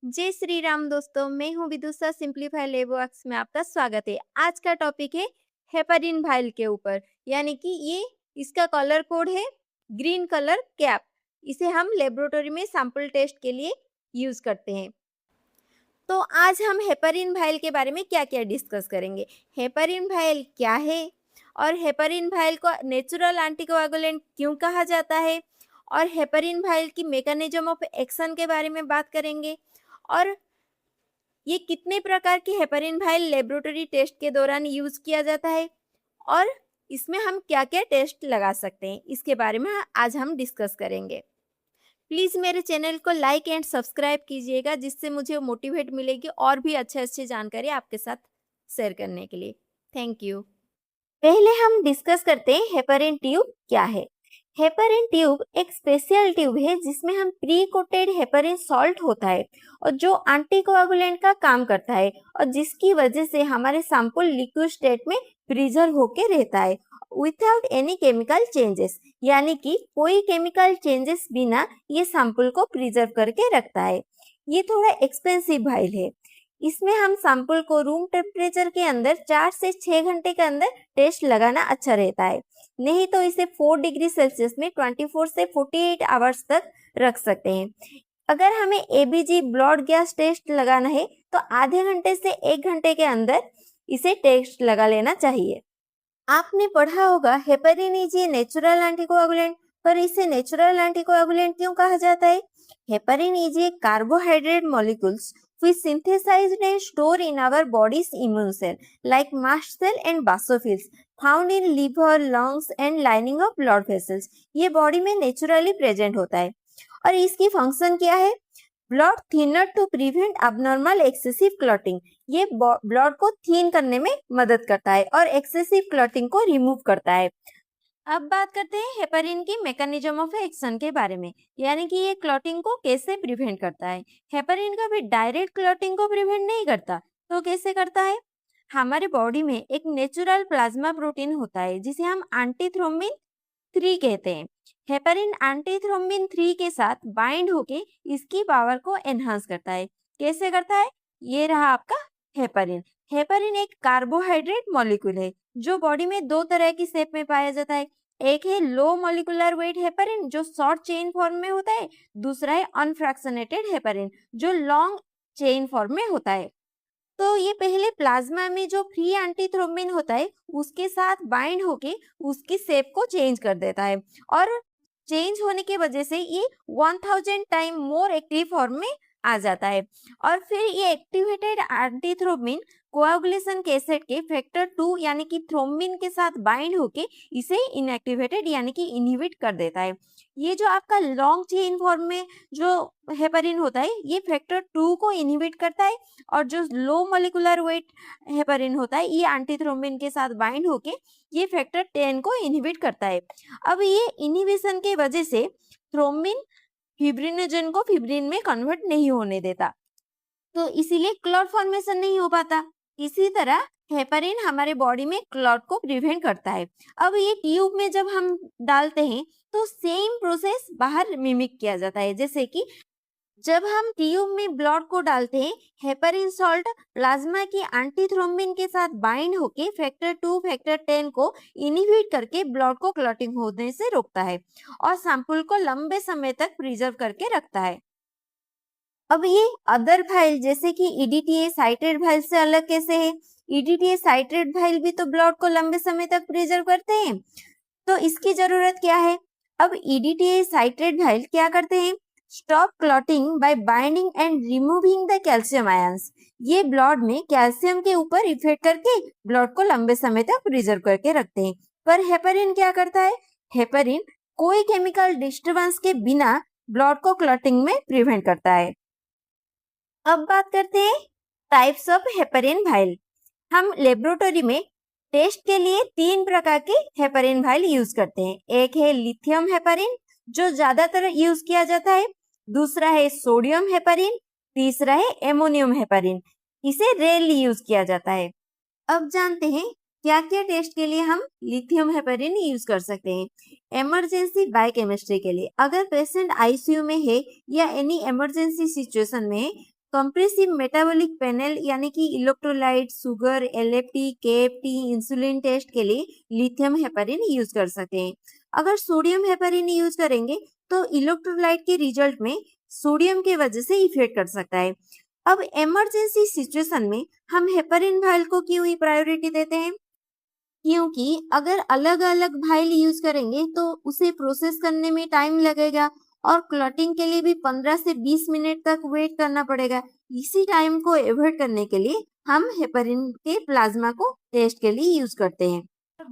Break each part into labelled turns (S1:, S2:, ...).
S1: जय श्री राम दोस्तों, मैं हूँ विदुषा सिंप्लीफाई लेबवर्क्स में आपका स्वागत है। आज का टॉपिक है हेपरिन वाइल के ऊपर, यानी कि ये इसका कलर कोड है ग्रीन कलर कैप। इसे हम लेबोरेटरी में सैंपल टेस्ट के लिए यूज करते हैं। तो आज हम हेपरिन वाइल के बारे में क्या क्या डिस्कस करेंगे। हेपरिन वाइल क्या है और हेपरिन वाइल को नेचुरल एंटीकोएगुलेंट क्यों कहा जाता है, और हेपरिन वाइल की मैकेनिज्म ऑफ एक्शन के बारे में बात करेंगे। और ये कितने प्रकार की हेपरिन वाइल लेबोरेटरी टेस्ट के दौरान यूज किया जाता है, और इसमें हम क्या क्या टेस्ट लगा सकते हैं, इसके बारे में आज हम डिस्कस करेंगे। प्लीज़ मेरे चैनल को लाइक एंड सब्सक्राइब कीजिएगा, जिससे मुझे मोटिवेट मिलेगी और भी अच्छे अच्छे जानकारी आपके साथ शेयर करने के लिए। Thank you. पहले हम डिस्कस करते हैं हेपरिन ट्यूब क्या है। हेपरिन ट्यूब एक स्पेशल ट्यूब है जिसमें हम प्री कोटेड हेपरिन सॉल्ट होता है और जो एंटीकोएगुलेंट का काम करता है, और जिसकी वजह से हमारे सैंपल लिक्विड स्टेट में प्रिजर्व होके रहता है विदाउट एनी केमिकल चेंजेस, यानी कि कोई केमिकल चेंजेस बिना ये सैंपल को प्रिजर्व करके रखता है। ये थोड़ा एक्सपेंसिव वाइल है। इसमें हम सैंपल को रूम टेम्परेचर के अंदर 4 से 6 घंटे के अंदर टेस्ट लगाना अच्छा रहता है, नहीं तो इसे 4 डिग्री सेल्सियस में 24 से 48 आवर्स तक रख सकते हैं। अगर हमें एबीजी ब्लड गैस टेस्ट लगाना है तो आधे घंटे से 1 घंटे के अंदर इसे टेस्ट लगा लेना चाहिए। आपने पढ़ा होगा heparin is a natural anticoagulant, पर इसे नेचुरल एंटीकोएगुलेंट क्यों कहा जाता है? Heparin is a carbohydrate molecules which synthesized and stored in our body's immune cell like mast cell and basophils found in liver, lungs and lining of blood vessels। ये body में naturally present होता है और इसकी function क्या है? Blood thinner to prevent abnormal excessive clotting. ये blood को थीन करने में मदद करता है और एक्सेसिव क्लॉटिंग को रिमूव करता है। अब बात करते हैं हेपरिन की मैकेनिज्म ऑफ एक्शन के बारे में, यानी कि ये क्लॉटिंग को कैसे प्रिवेंट करता है। हेपरिन कभी डायरेक्ट क्लॉटिंग को प्रिवेंट नहीं करता, तो कैसे करता है? हमारे बॉडी में एक नेचुरल प्लाज्मा प्रोटीन होता है जिसे हम एंटीथ्रोम्बिन 3 कहते हैं। हेपरिन एंटीथ्रोम्बिन 3 के साथ बाइंड होके इसकी पावर को एनहांस करता है। कैसे करता है? ये रहा आपका हेपरिन। हेपरिन एक कार्बोहाइड्रेट मॉलिक्यूल है जो बॉडी में दो तरह की शेप में पाया जाता है। एक है लो मॉलिक्यूलर वेट हेपरिन जो शॉर्ट चेन फॉर्म में होता है, दूसरा है अनफ्रैक्शनेटेड हेपरिन जो लॉन्ग चेन फॉर्म में होता है। तो ये पहले प्लाज्मा में जो फ्री एंटीथ्रोम्बिन होता है उसके साथ बाइंड होके उसकी शेप को चेंज कर देता है, और चेंज होने की वजह से ये 1000 टाइम मोर एक्टिव फॉर्म में आ जाता है। और फिर ये एक्टिवेटेड एंटीथ्रोम्बिन कोआगुलेशन कैसेट के फैक्टर 2 यानी कि थ्रोम्बिन के साथ बाइंड होके इसे इनएक्टिवेटेड यानी कि इनहिबिट कर देता है। ये जो आपका लॉन्ग चेन फॉर्म में जो हेपरिन होता है ये फैक्टर 2 को इनहिबिट करता है, और जो लो मोलिकुलर वेट हेपरिन होता है ये एंटीथ्रोम्बिन के साथ बाइंड होके ये फैक्टर 10 को इनहिबिट करता है। अब ये इनहिबिशन के वजह से थ्रोम्बिन फिब्रिनोजन को फिब्रिन में कन्वर्ट नहीं होने देता, तो इसीलिए क्लॉट फॉर्मेशन नहीं हो पाता। इसी तरह हेपरिन हमारे बॉडी में क्लॉट को प्रिवेंट करता है। अब ये ट्यूब में जब हम डालते हैं तो सेम प्रोसेस बाहर मिमिक किया जाता है, जैसे कि जब हम ट्यूब में ब्लड को डालते हैं हेपरिन सॉल्ट प्लाज्मा की एंटीथ्रोम्बिन के साथ बाइंड होके फैक्टर 2 फैक्टर 10 को इनहिबिट करके ब्लड को क्लॉटिंग होने से रोकता है और सैंपल को लंबे समय तक प्रिजर्व करके रखता है। अब ये अदर वाइल जैसे कि ईडीटीए साइटेड वाइल से अलग कैसे है? ईडीटीए साइटेड वाइल भी तो ब्लड को लंबे समय तक प्रिजर्व करते हैं, तो इसकी जरूरत क्या है? अब ईडीटीए साइटेड वाइल क्या करते हैं? Stop clotting bye binding and removing the calcium ions. ये ब्लड में कैल्शियम के ऊपर इफेक्ट करके ब्लड को लंबे समय तक प्रिजर्व करके रखते हैं। पर हेपरिन क्या करता है? हेपरिन कोई केमिकल डिस्टरबेंस के बिना ब्लड को क्लॉटिंग में प्रिवेंट करता है। अब बात करते हैं टाइप्स ऑफ हेपरिन वाइल। हम लेबोरेटरी में टेस्ट के लिए 3 प्रकार के हेपरिन वाइल यूज करते हैं। एक है लिथियम हेपरिन जो ज्यादातर यूज किया जाता है, दूसरा है सोडियम हेपरिन, तीसरा है एमोनियम हेपरिन। इसे रेयरली यूज किया जाता है। अब जानते हैं क्या क्या टेस्ट के लिए हम लिथियम हेपरिन यूज कर सकते हैं। इमरजेंसी बायोकेमिस्ट्री के लिए, अगर पेशेंट आईसीयू में है या एनी इमरजेंसी सिचुएशन में है कंप्रेसिव मेटाबॉलिक पैनल यानी कि electrolyte, sugar, LFT, KFT, insulin test के लिए लिथियम हेपारिन यूज कर सकते हैं। अगर सोडियम हेपारिन यूज करेंगे तो इलेक्ट्रोलाइट के रिजल्ट में सोडियम के वजह से इफेक्ट कर सकता है। अब इमरजेंसी सिचुएशन में हम हेपारिन वायल को क्यों ही प्रायोरिटी देते हैं? क्योंकि अगर अलग-अलग वायल यूज करेंगे तो उसे प्रोसेस करने में टाइम लगेगा और क्लॉटिंग के लिए भी 15 से 20 मिनट तक वेट करना पड़ेगा। इसी टाइम को अवॉइड करने के लिए हम हेपारिन के प्लाज्मा को टेस्ट के लिए यूज करते हैं।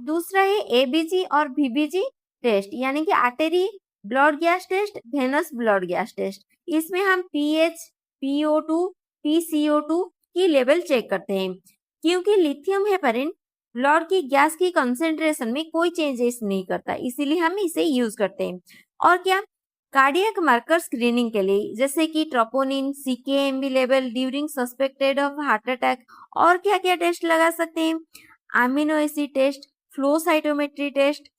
S1: दूसरा है एबीजी और बीबीजी टेस्ट यानी कि artery blood gas test, venous blood gas test. इसमें हम पीएच, पीओ2, पीसीओ2 की लेवल चेक करते हैं। क्योंकि लिथियम हेपारिन ब्लड की गैस की कंसेंट्रेशन में कोई चेंजेस नहीं करता, इसीलिए हम इसे यूज करते हैं। और क्या कार्डियक मार्कर स्क्रीनिंग के लिए जैसे कि troponin, CKMB level during suspected of heart attack. और क्या क्या टेस्ट लगा सकते हैं? Amino acid test, flow cytometry test,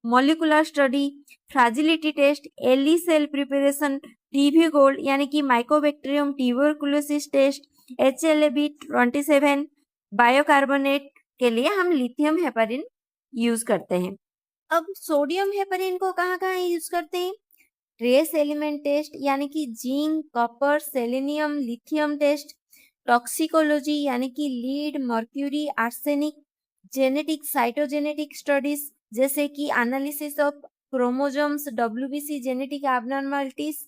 S1: molecular study, fragility test, LE cell preparation, TB gold यानी कि Mycobacterium tuberculosis test, HLA-B27 bicarbonate के लिए हम लिथियम हेपारिन यूज करते हैं। अब सोडियम हेपारिन को कहाँ कहाँ यूज करते हैं? ट्रेस एलिमेंट टेस्ट यानी कि zinc, copper, selenium, lithium test, toxicology यानी कि lead, mercury, arsenic, genetic cytogenetic studies जैसे कि analysis of chromosomes, WBC genetic abnormalities.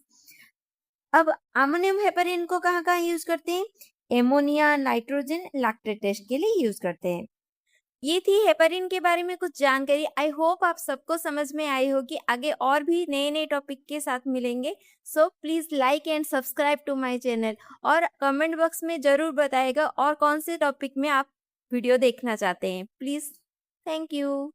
S1: अब अमोनियम हेपारिन को कहाँ कहाँ यूज करते हैं? एमोनिया, नाइट्रोजन, लैक्टेट टेस्ट के लिए यूज करते हैं। ये थी हेपारिन के बारे में कुछ जानकारी। आई होप आप सबको समझ में आई होगी। आगे और भी नए नए टॉपिक के साथ मिलेंगे। So please like and subscribe to my channel और कमेंट बॉक्स में जरूर बताइएगा और कौन से टॉपिक में आप वीडियो देखना चाहते हैं। Please, thank you.